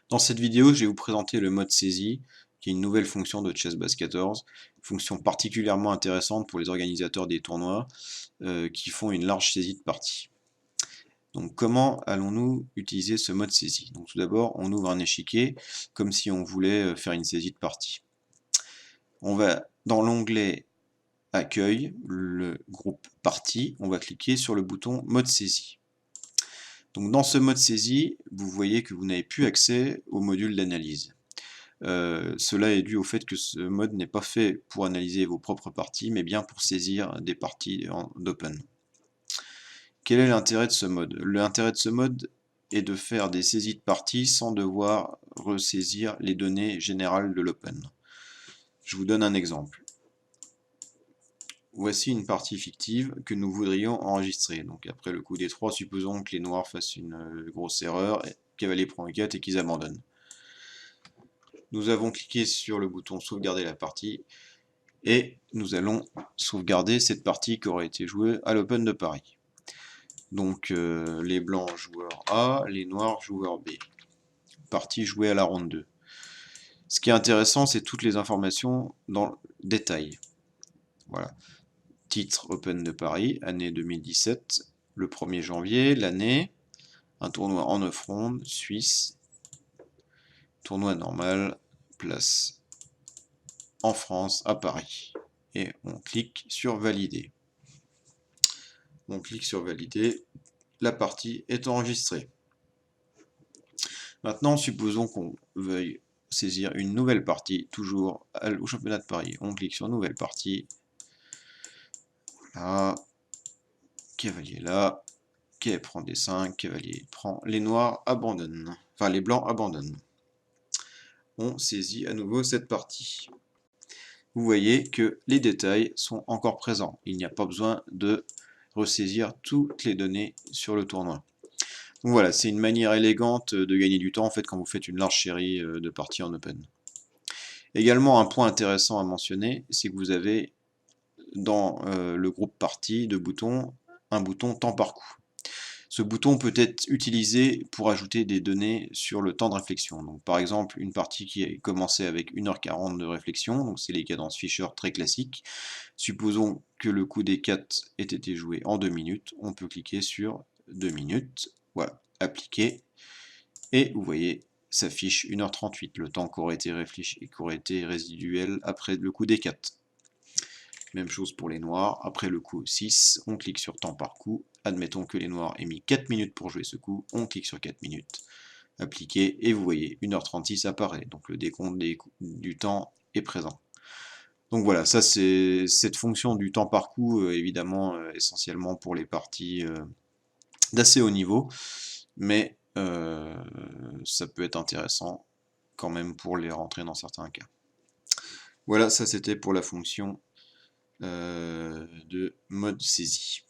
Dans cette vidéo, je vais vous présenter le mode saisie, qui est une nouvelle fonction de Chessbass 14, une fonction particulièrement intéressante pour les organisateurs des tournois qui font une large saisie de partie. Donc comment allons-nous utiliser ce mode saisie? Donc tout d'abord, on ouvre un échiquier comme si on voulait faire une saisie de partie. On va dans l'onglet Accueil, le groupe Partie, on va cliquer sur le bouton Mode saisie. Donc dans ce mode saisie, vous voyez que vous n'avez plus accès au module d'analyse. Cela est dû au fait que ce mode n'est pas fait pour analyser vos propres parties, mais bien pour saisir des parties d'open. Quel est l'intérêt de ce mode? L'intérêt de ce mode est de faire des saisies de parties sans devoir ressaisir les données générales de l'open. Je vous donne un exemple. Voici une partie fictive que nous voudrions enregistrer. Donc après le coup des 3, supposons que les noirs fassent une grosse erreur, cavalier prend e4 et qu'ils abandonnent. Nous avons cliqué sur le bouton sauvegarder la partie et nous allons sauvegarder cette partie qui aurait été jouée à l'Open de Paris. Donc les blancs joueur A, les noirs joueur B. Partie jouée à la ronde 2. Ce qui est intéressant, c'est toutes les informations dans le détail. Voilà. Titre Open de Paris, année 2017, le 1er janvier, l'année, un tournoi en 9 rondes, Suisse, tournoi normal, place en France, à Paris. Et on clique sur valider. On clique sur valider, la partie est enregistrée. Maintenant, supposons qu'on veuille saisir une nouvelle partie, toujours au championnat de Paris. On clique sur nouvelle partie. Voilà. Cavalier là. Quai prend D5, cavalier prend. Les noirs abandonnent. Enfin, les blancs abandonnent. On saisit à nouveau cette partie. Vous voyez que les détails sont encore présents. Il n'y a pas besoin de ressaisir toutes les données sur le tournoi. Donc voilà, c'est une manière élégante de gagner du temps en fait quand vous faites une large série de parties en open. Également, un point intéressant à mentionner, c'est que vous avez dans le groupe partie de boutons un bouton temps par coup. Ce bouton peut être utilisé pour ajouter des données sur le temps de réflexion. Donc, par exemple, une partie qui a commencé avec 1h40 de réflexion, donc c'est les cadences Fischer très classiques. Supposons que le coup des 4 ait été joué en 2 minutes, on peut cliquer sur 2 minutes, voilà, appliquer, et vous voyez, s'affiche 1h38, le temps qui aurait été réfléchi et qui aurait été résiduel après le coup des 4. Même chose pour les noirs, après le coup 6, on clique sur temps par coup, admettons que les noirs aient mis 4 minutes pour jouer ce coup, on clique sur 4 minutes, appliquer, et vous voyez, 1h36 apparaît, donc le décompte du temps est présent. Donc voilà, ça c'est cette fonction du temps par coup, évidemment, essentiellement pour les parties d'assez haut niveau, mais ça peut être intéressant quand même pour les rentrer dans certains cas. Voilà, ça c'était pour la fonction de mode saisie.